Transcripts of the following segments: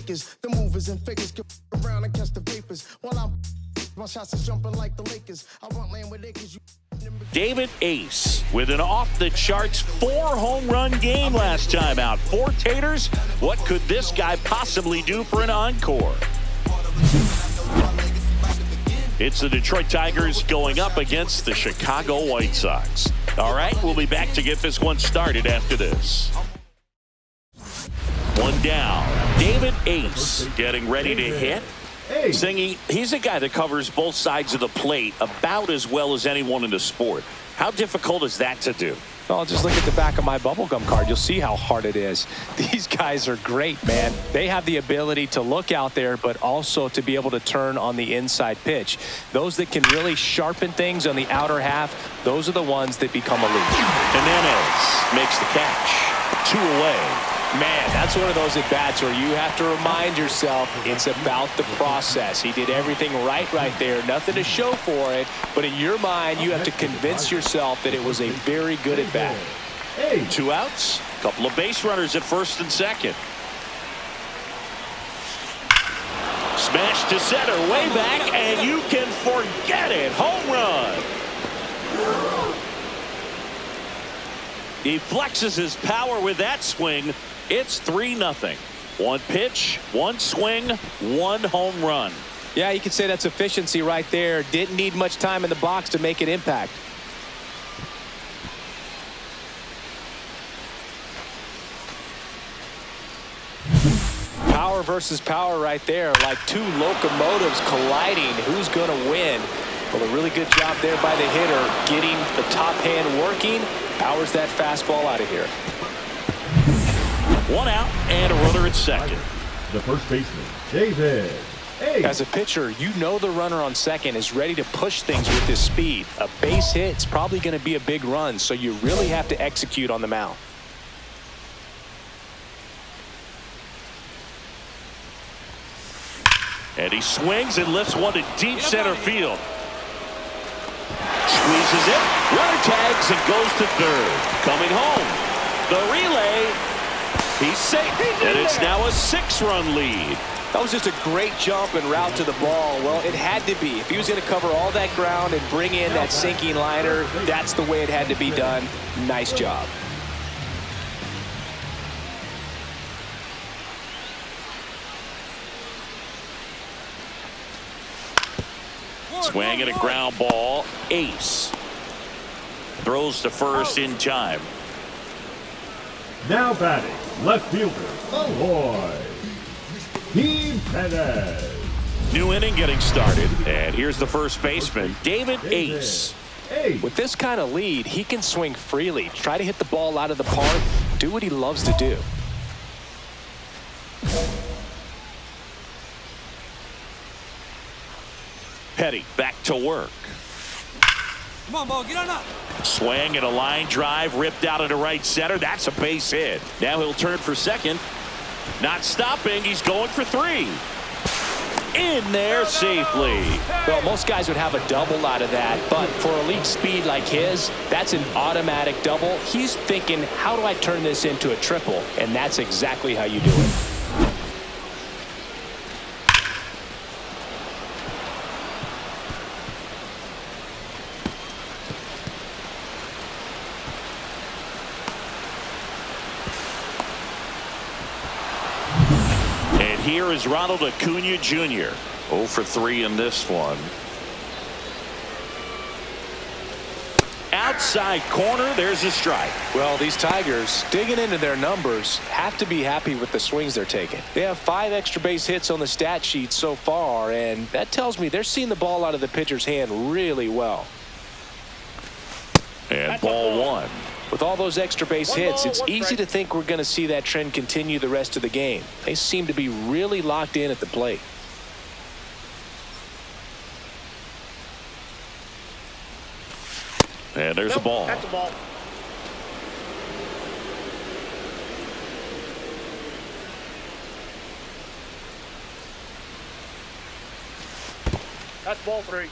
Lakers. The movers and fakers get around and catch the vapors. While I'm my shots is jumping like the Lakers. I want land with acres. David Ace with an off-the-charts 4-home run game last time out. 4 taters. What could this guy possibly do for an encore? It's the Detroit Tigers going up against the Chicago White Sox. All right, we'll be back to get this one started after this. One down. David Ace getting ready to hit. Singy, he's a guy that covers both sides of the plate about as well as anyone in the sport. How difficult is that to do? Well, just look at the back of my bubblegum card. You'll see how hard it is. These guys are great, man. They have the ability to look out there, but also to be able to turn on the inside pitch. Those that can really sharpen things on the outer half, those are the ones that become elite. Hernandez makes the catch. 2 away. Man, that's one of those at-bats where you have to remind yourself it's about the process. He did everything right there. Nothing to show for it, but in your mind, you have to convince yourself that it was a very good at-bat. 2 outs, couple of base runners at first and second. Smash to center, way back, and you can forget it. Home run. He flexes his power with that swing. It's 3-0. 1 pitch, 1 swing, 1 home run. Yeah, you could say that's efficiency right there. Didn't need much time in the box to make an impact. Power versus power right there, like 2 locomotives colliding. Who's going to win? Well, a really good job there by the hitter, getting the top hand working. Powers that fastball out of here. 1 out and a runner at second. The first baseman, David Ace. As a pitcher, you know the runner on second is ready to push things with his speed. A base hit is probably going to be a big run, so you really have to execute on the mound. And he swings and lifts one to deep center field. Squeezes it, runner tags and goes to third. Coming home, the relay, he's safe, and it's now a 6-run lead. That was just a great jump and route to the ball. Well, it had to be. If he was going to cover all that ground and bring in that sinking liner, that's the way it had to be done. Nice job. Swing and a ground ball. Ace throws to first in time. Now batting, left fielder, Ahoy, Team Perez. New inning getting started, and here's the first baseman, David Ace. With this kind of lead, he can swing freely, try to hit the ball out of the park, do what he loves to do. Petty back to work. Come on, ball, get on up. Swing and a line drive ripped out into right center. That's a base hit. Now he'll turn for second. Not stopping. He's going for 3. In there safely. Well, most guys would have a double out of that, but for elite speed like his, that's an automatic double. He's thinking, how do I turn this into a triple? And that's exactly how you do it. Here is Ronald Acuna Jr. 0 for 3 in this one. Outside corner, there's a strike. Well, these Tigers, digging into their numbers, have to be happy with the swings they're taking. They have 5 extra base hits on the stat sheet so far, and that tells me they're seeing the ball out of the pitcher's hand really well. And ball 1. With all those extra base hits, it's easy to think we're going to see that trend continue the rest of the game. They seem to be really locked in at the plate. And there's the ball. That's the ball. That's ball 3.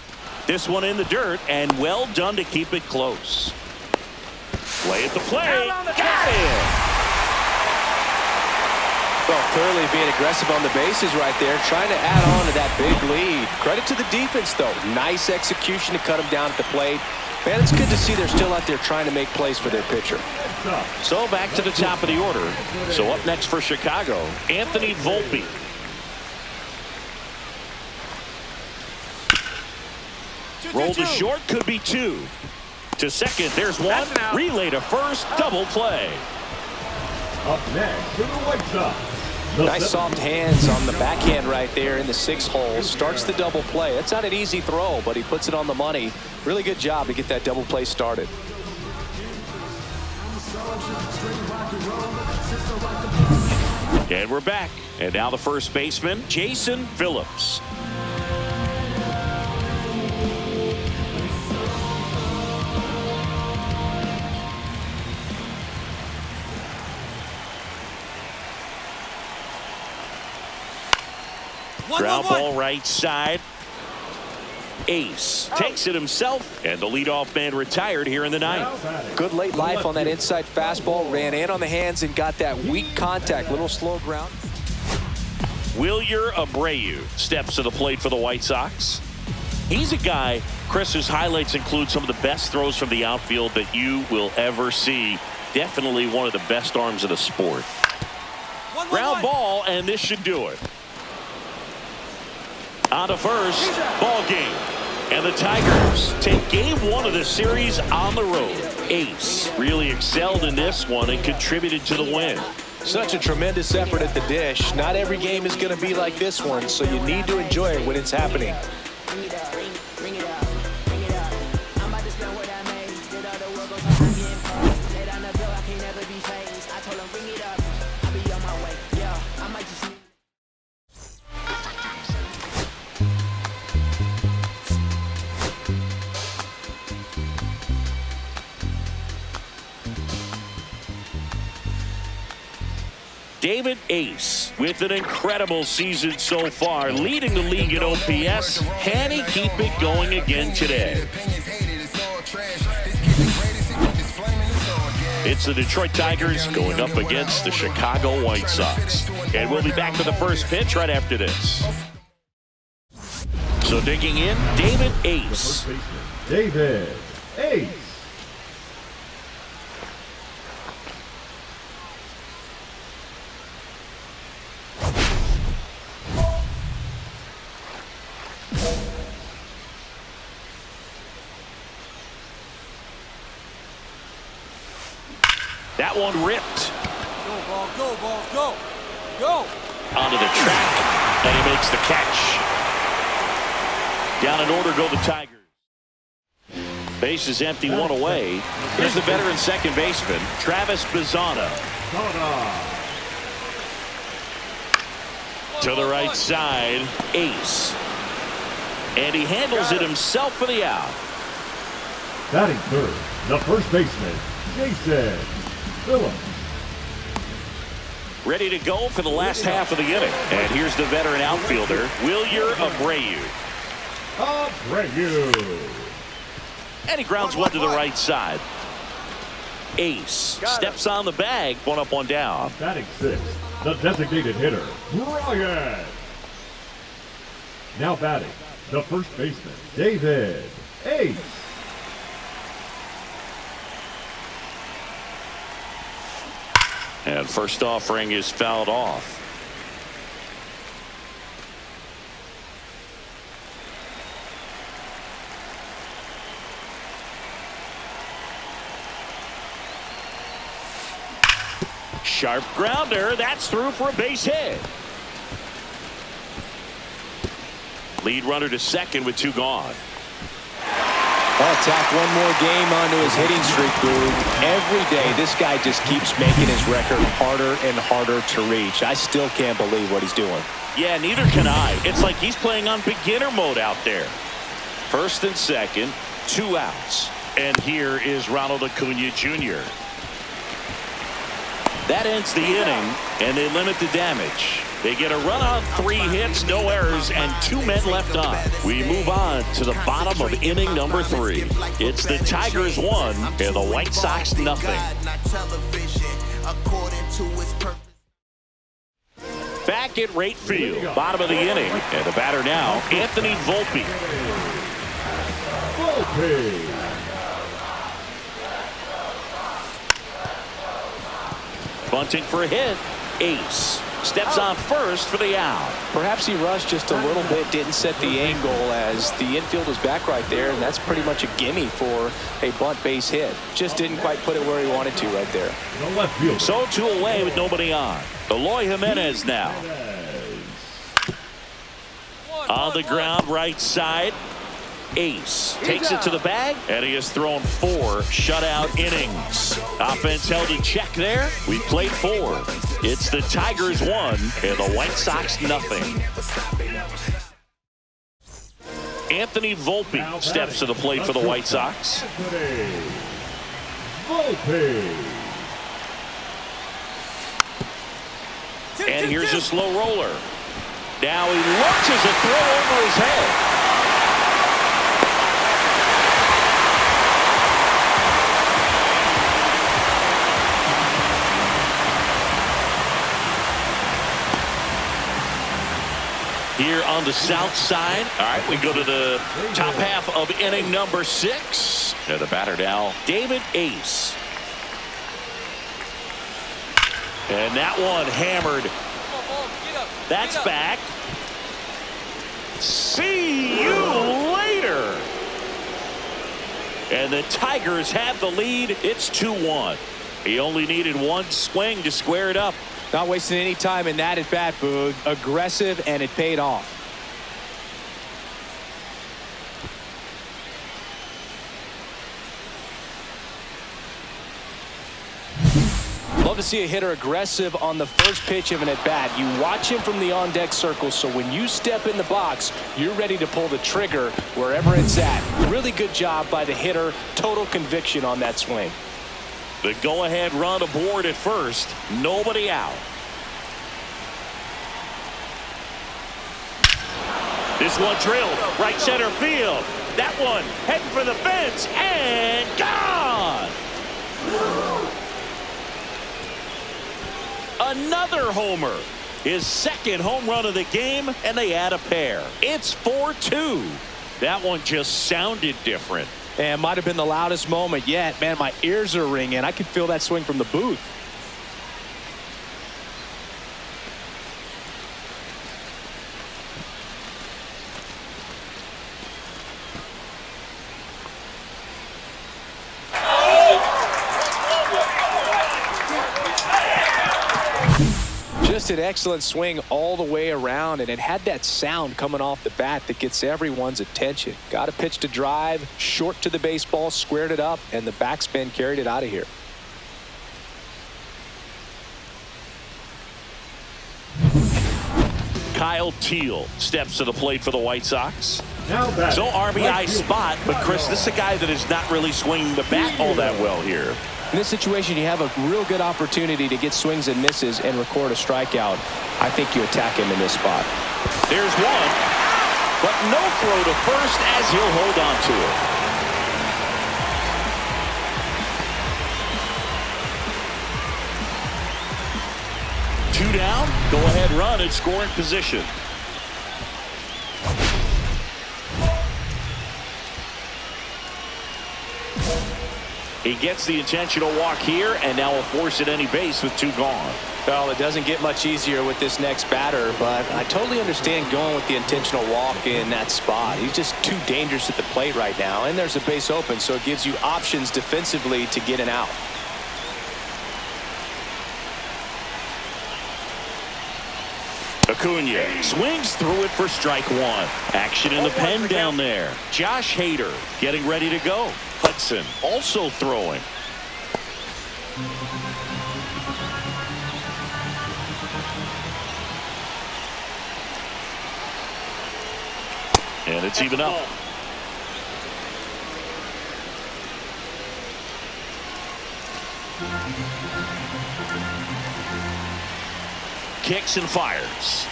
This one in the dirt, and well done to keep it close. Play at the plate. Got it. Well, clearly being aggressive on the bases right there, trying to add on to that big lead. Credit to the defense, though. Nice execution to cut him down at the plate. Man, it's good to see they're still out there trying to make plays for their pitcher. So back to the top of the order. So up next for Chicago, Anthony Volpe. Roll to short, could be two. To second, there's one. Relay to first, double play. Up next for the White Sox. Nice soft hands on the backhand right there in the 6 hole. Starts the double play. It's not an easy throw, but he puts it on the money. Really good job to get that double play started. And we're back. And now the first baseman, Jason Phillips. Ground ball right side. Ace takes it himself, and the leadoff man retired here in the ninth. Good late life on that inside fastball. Ran in on the hands and got that weak contact. Little slow ground. Wilyer Abreu steps to the plate for the White Sox. He's a guy, Chris, whose highlights include some of the best throws from the outfield that you will ever see. Definitely one of the best arms of the sport. Ground ball, and this should do it. On to first, ball game. And the Tigers take game 1 of the series on the road. Ace really excelled in this one and contributed to the win. Such a tremendous effort at the dish. Not every game is going to be like this one, so you need to enjoy it when it's happening. David Ace with an incredible season so far, leading the league in OPS. Can he keep it going again today? It's the Detroit Tigers going up against the Chicago White Sox. And we'll be back to the first pitch right after this. So digging in, David Ace. David Ace. That one ripped. Go, ball, go, ball, go. Go. Onto the track, and he makes the catch. Down in order go the Tigers. Base is empty, one away. Here's the veteran second baseman, Travis Bazzana. To the right side, Ace. And he handles it himself for the out. Batting third, the first baseman, Jason Phillips. Ready to go for the last half of the inning. And here's the veteran outfielder, Wilyer Abreu. And he grounds one to the right side. Ace steps on the bag, one up, one down. Batting sixth, the designated hitter, Brian. Now batting, the first baseman, David Ace. And first offering is fouled off. Sharp grounder. That's through for a base hit. Lead runner to second with 2 gone. Well, tack one more game onto his hitting streak, Boog. Every day, this guy just keeps making his record harder and harder to reach. I still can't believe what he's doing. Yeah, neither can I. It's like he's playing on beginner mode out there. First and second, 2 outs. And here is Ronald Acuna Jr. That ends the inning, and they limit the damage. They get a run on 3 hits, no errors, and 2 men left on. We move on to the bottom of inning number 3. It's the Tigers 1 and the White Sox nothing. Back at right field, bottom of the inning. And the batter now, Anthony Volpe. Bunting for a hit. Ace steps on first for the out. Perhaps he rushed just a little bit, didn't set the angle as the infield was back right there, and that's pretty much a gimme for a bunt base hit. Just didn't quite put it where he wanted to right there. So 2 away with nobody on. Eloy Jimenez now. On the ground, right side. Ace takes it to the bag, and he has thrown 4 shutout innings. Offense held in check there. We played 4. It's the Tigers 1 and the White Sox nothing. Anthony Volpe steps to the plate for the White Sox. And here's a slow roller. Now he launches a throw over his head. Here on the south side. All right, we go to the top half of inning number 6. And the batter now, David Ace. And that one hammered. That's back. See you later. And the Tigers have the lead. It's 2-1. He only needed 1 swing to square it up. Not wasting any time in that at bat, Boog. Aggressive, and it paid off. Love to see a hitter aggressive on the first pitch of an at-bat. You watch him from the on-deck circle, so when you step in the box, you're ready to pull the trigger wherever it's at. Really good job by the hitter. Total conviction on that swing. The go-ahead run aboard at first. Nobody out. This one drilled right center field. That one heading for the fence and gone. Another homer. His second home run of the game, and they add a pair. It's 4-2. That one just sounded different. And might have been the loudest moment yet. Man, my ears are ringing. I could feel that swing from the booth. Just an excellent swing all the way around, and it had that sound coming off the bat that gets everyone's attention. Got a pitch to drive, short to the baseball, squared it up, and the backspin carried it out of here. Kyle Teal steps to the plate for the White Sox. Now So RBI spot, but Chris, this is a guy that is not really swinging the bat all that well here. In this situation, you have a real good opportunity to get swings and misses and record a strikeout. I think you attack him in this spot. There's one, but no throw to first as he'll hold on to it. Two down, go ahead run in scoring position. He gets the intentional walk here, and now will force at any base with 2 gone. Well, it doesn't get much easier with this next batter, but I totally understand going with the intentional walk in that spot. He's just too dangerous at the plate right now, and there's a base open, so it gives you options defensively to get an out. Acuna swings through it for strike 1. Action in the pen down there. Josh Hader getting ready to go. Hudson also throwing. And it's even up. Kicks and fires.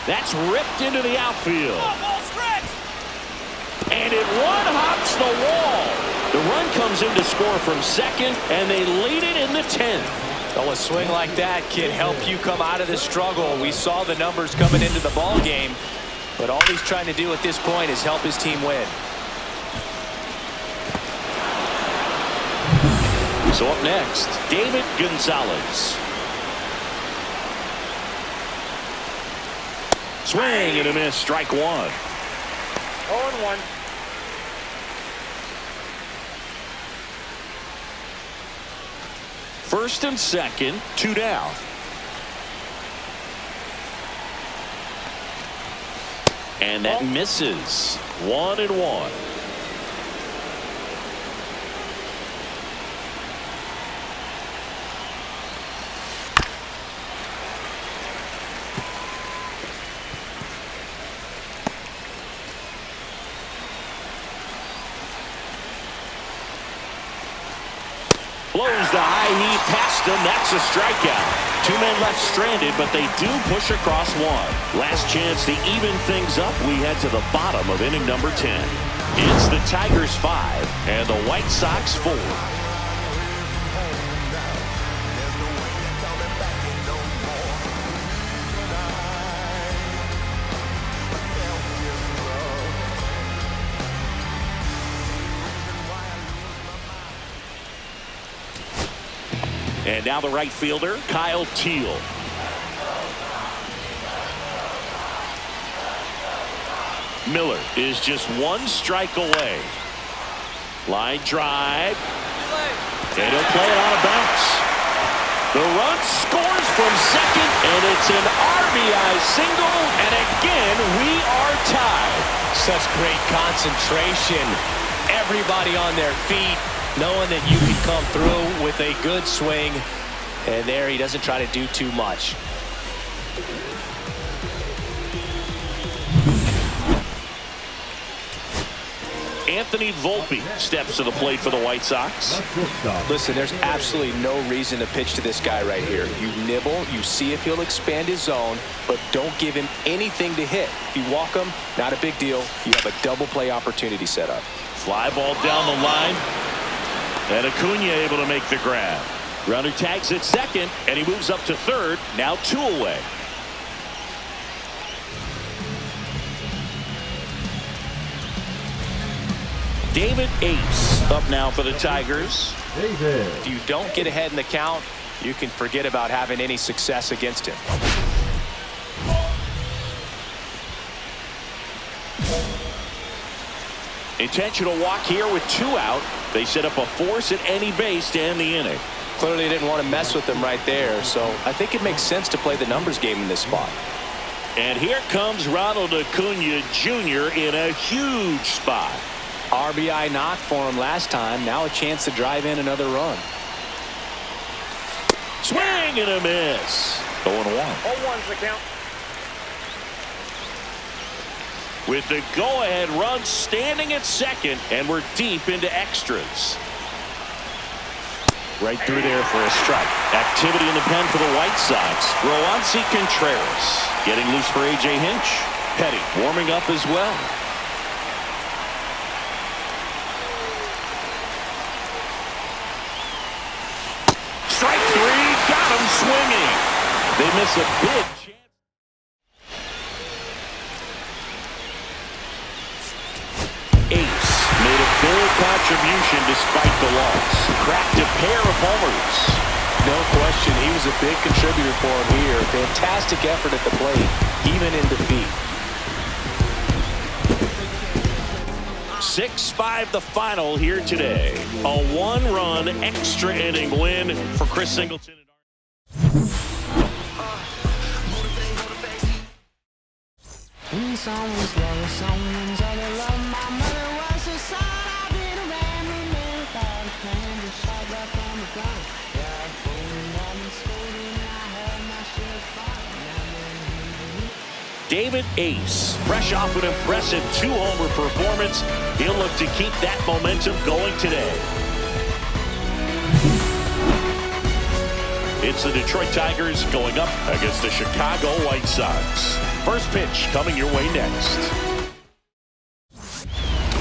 That's ripped into the outfield. And it one-hops the wall. The run comes in to score from second, and they lead it in the 10th. Well, a swing like that can help you come out of the struggle. We saw the numbers coming into the ball game, but all he's trying to do at this point is help his team win. So up next, David Gonzalez. Swing and a miss, strike one. 0-1. First and second, 2 down. And that misses. 1-1. Blows the high heat past him. That's a strikeout. 2 men left stranded, but they do push across one. Last chance to even things up. We head to the bottom of inning number 10. It's the Tigers 5 and the White Sox 4. And now the right fielder, Kyle Teal. Miller is just 1 strike away. Line drive. And he'll play it on a bounce. The run scores from second, and it's an RBI single. And again, we are tied. Such great concentration. Everybody on their feet, knowing that you can come through with a good swing. And there he doesn't try to do too much. Anthony Volpe steps to the plate for the White Sox. Listen, there's absolutely no reason to pitch to this guy right here. You nibble, you see if he'll expand his zone, but don't give him anything to hit. If you walk him, not a big deal. You have a double play opportunity set up. Fly ball down the line. And Acuna able to make the grab. Runner tags at second, and he moves up to third. Now 2 away. David Ace up now for the Tigers. David. If you don't get ahead in the count, you can forget about having any success against him. Intentional walk here with 2 out. They set up a force at any base to end the inning. Clearly didn't want to mess with them right there, so I think it makes sense to play the numbers game in this spot. And here comes Ronald Acuna Jr. in a huge spot. RBI knock for him last time. Now a chance to drive in another run. Swing and a miss. 0-1. 0-1's the count. With the go-ahead run standing at second, and we're deep into extras. Right through there for a strike. Activity in the pen for the White Sox. Roansy Contreras getting loose for A.J. Hinch. Petty warming up as well. Strike 3, got him swinging. They miss a big chance. Ace made a big contribution despite the loss. Cracked a pair of homers. No question, he was a big contributor for him here. Fantastic effort at the plate, even in defeat. 6-5 the final here today. A 1-run extra inning win for Chris Singleton. David Ace, fresh off an impressive 2-homer performance. He'll look to keep that momentum going today. It's the Detroit Tigers going up against the Chicago White Sox. First pitch coming your way next.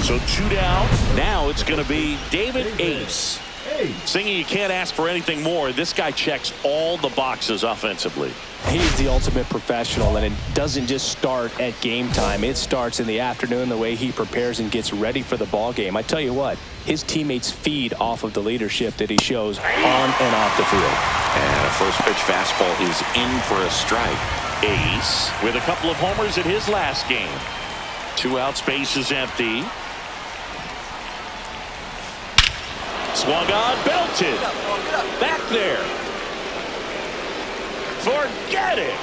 So 2 down. Now it's going to be David Ace. 8. Singing, you can't ask for anything more. This guy checks all the boxes offensively. He's the ultimate professional, and it doesn't just start at game time. It starts in the afternoon, the way he prepares and gets ready for the ball game. I tell you what, his teammates feed off of the leadership that he shows on and off the field. And a first pitch fastball is in for a strike. Ace with a couple of homers in his last game. 2 outs, base is empty. Swung on, belted. Back there. Forget it.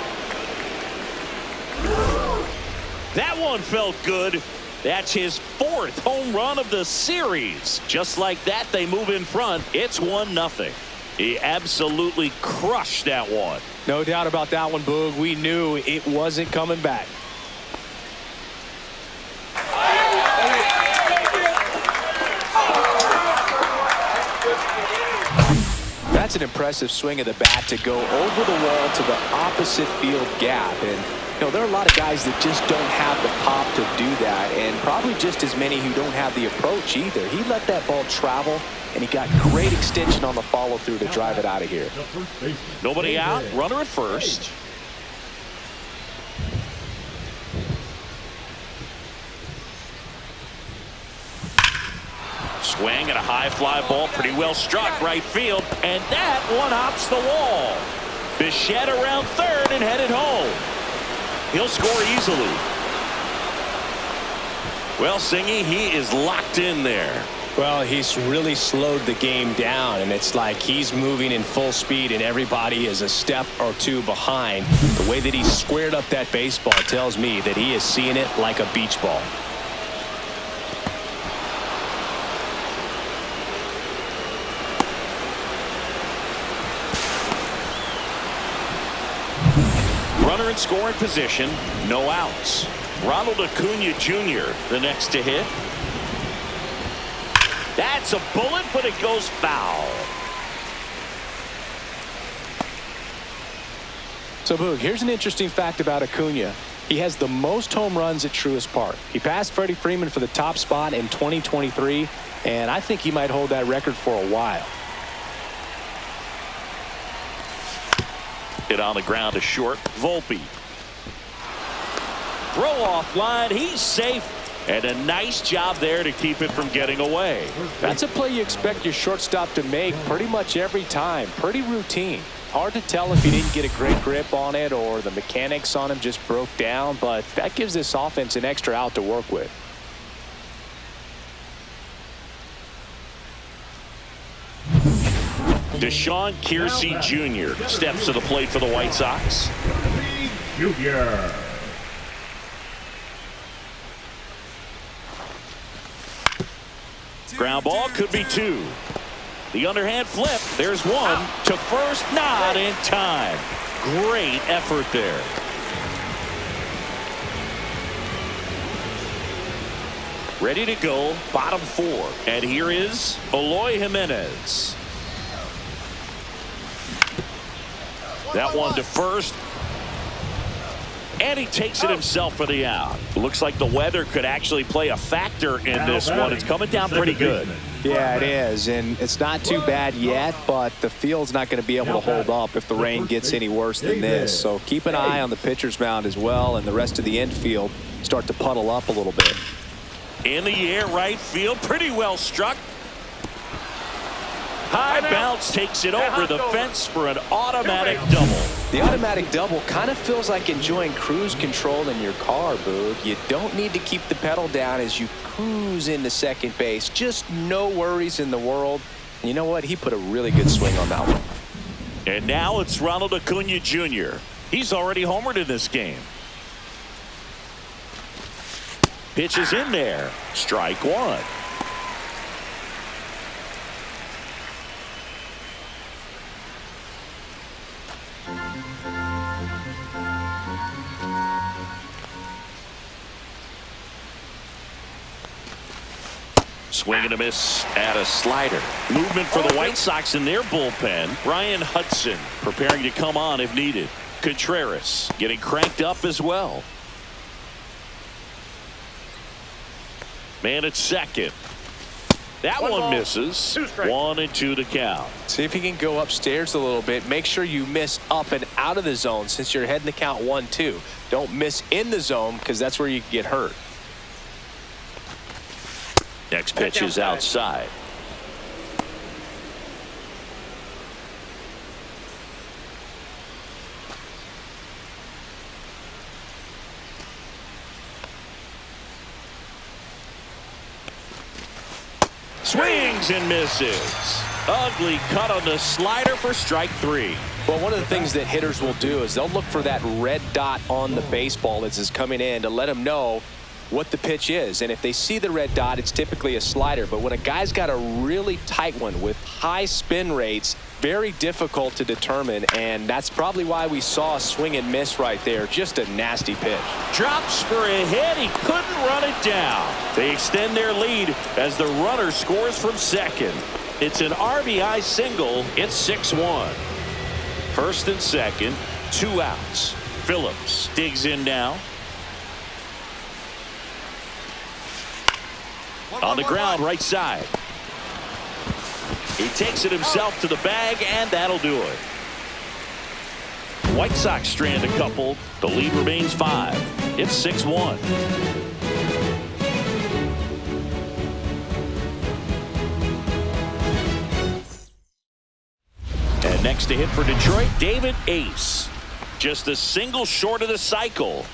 That one felt good. That's his 4th home run of the series. Just like that, they move in front. It's 1-0. He absolutely crushed that one. No doubt about that one, Boog. We knew it wasn't coming back. That's an impressive swing of the bat to go over the wall to the opposite field gap. And, you know, there are a lot of guys that just don't have the pop to do that, and probably just as many who don't have the approach either. He let that ball travel, and he got great extension on the follow-through to drive it out of here. Nobody out, runner at first. Swing and a high fly ball, pretty well struck right field, and that one hops the wall. Bichette around third and headed home. He'll score easily. Well, Singy, he is locked in there. Well, he's really slowed the game down, and it's like he's moving in full speed and everybody is a step or two behind. The way that he squared up that baseball tells me that he is seeing it like a beach ball. Runner in scoring position, no outs. Ronald Acuna Jr. the next to hit. That's a bullet, but it goes foul. So, Boog, here's an interesting fact about Acuna. He has the most home runs at Truist Park. He passed Freddie Freeman for the top spot in 2023, and I think he might hold that record for a while. Hit on the ground to short. Volpe. Throw off line. He's safe. And a nice job there to keep it from getting away. That's a play you expect your shortstop to make pretty much every time. Pretty routine. Hard to tell if he didn't get a great grip on it or the mechanics on him just broke down, but that gives this offense an extra out to work with. Deshaun Kiersey Jr. steps to the plate for the White Sox. Jr. Ground ball could be 2. The underhand flip. There's 1 to first, not in time. Great effort there. Ready to go, bottom 4. And here is Eloy Jimenez. That one to first. And he takes it himself for the out. Looks like the weather could actually play a factor in this one. It's coming down pretty good. Yeah, it is, and it's not too bad yet, but the field's not going to be able to hold up if the rain gets any worse than this. So keep an eye on the pitcher's mound as well, and the rest of the infield start to puddle up a little bit. In the air, right field, pretty well struck. High bounce takes it over the fence for an automatic double. The automatic double kind of feels like enjoying cruise control in your car, Boog. You don't need to keep the pedal down as you cruise into second base. Just no worries in the world. And you know what? He put a really good swing on that one. And now it's Ronald Acuna Jr. He's already homered in this game. Pitch is in there. Strike 1. Swing and a miss at a slider. Movement for the White Sox in their bullpen. Ryan Hudson preparing to come on if needed. Contreras getting cranked up as well. Man at second. That one misses. 1-2 to count. See if you can go upstairs a little bit. Make sure you miss up and out of the zone since you're heading to count 1-2. Don't miss in the zone because that's where you can get hurt. Next pitch is outside. Swings and misses. Ugly cut on the slider for strike 3. Well, one of the things that hitters will do is they'll look for that red dot on the baseball as it's coming in to let them know what the pitch is. And if they see the red dot, it's typically a slider. But when a guy's got a really tight one with high spin rates, very difficult to determine. And that's probably why we saw a swing and miss right there. Just a nasty pitch. Drops for a hit. He couldn't run it down. They extend their lead as the runner scores from second. It's an RBI single. It's 6-1. First and second, 2 outs. Phillips digs in now. On the ground, right side. He takes it himself to the bag, and that'll do it. White Sox strand a couple. The lead remains 5. It's 6-1. And next to hit for Detroit, David Ace. Just a single short of the cycle.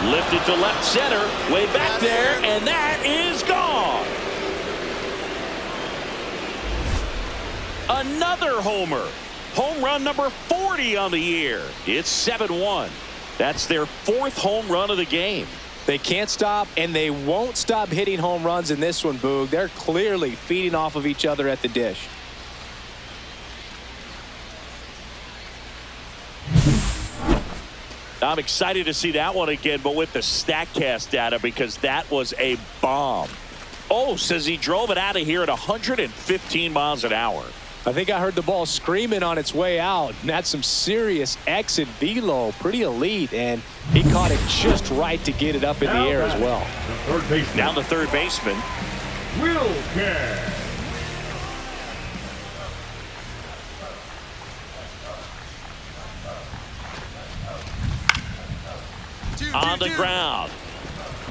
Lifted to left center, way back there, and that is gone. Another homer. Home run number 40 on the year. It's 7-1. That's their 4th home run of the game. They can't stop, and they won't stop hitting home runs in this one, Boog. They're clearly feeding off of each other at the dish. I'm excited to see that one again, but with the StatCast data, because that was a bomb. Oh, says he drove it out of here at 115 miles an hour. I think I heard the ball screaming on its way out. And that's some serious exit velo. Pretty elite, and he caught it just right to get it up in the air as well. Down the third baseman. Wilker. On the ground.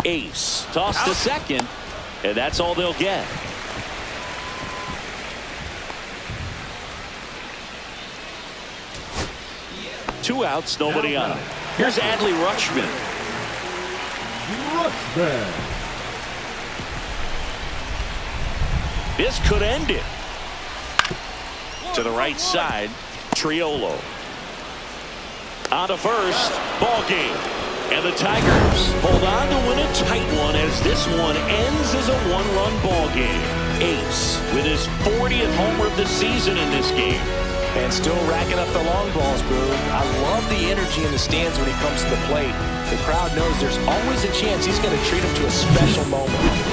Ace tossed to second, and that's all they'll get. Two outs, nobody on. Here's Adley Rutschman. This could end it. To the right side, Triolo. On to first, ball game. And the Tigers hold on to win a tight one as this one ends as a 1-run ball game. Ace with his 40th homer of the season in this game. And still racking up the long balls, Boog. I love the energy in the stands when he comes to the plate. The crowd knows there's always a chance he's going to treat him to a special moment.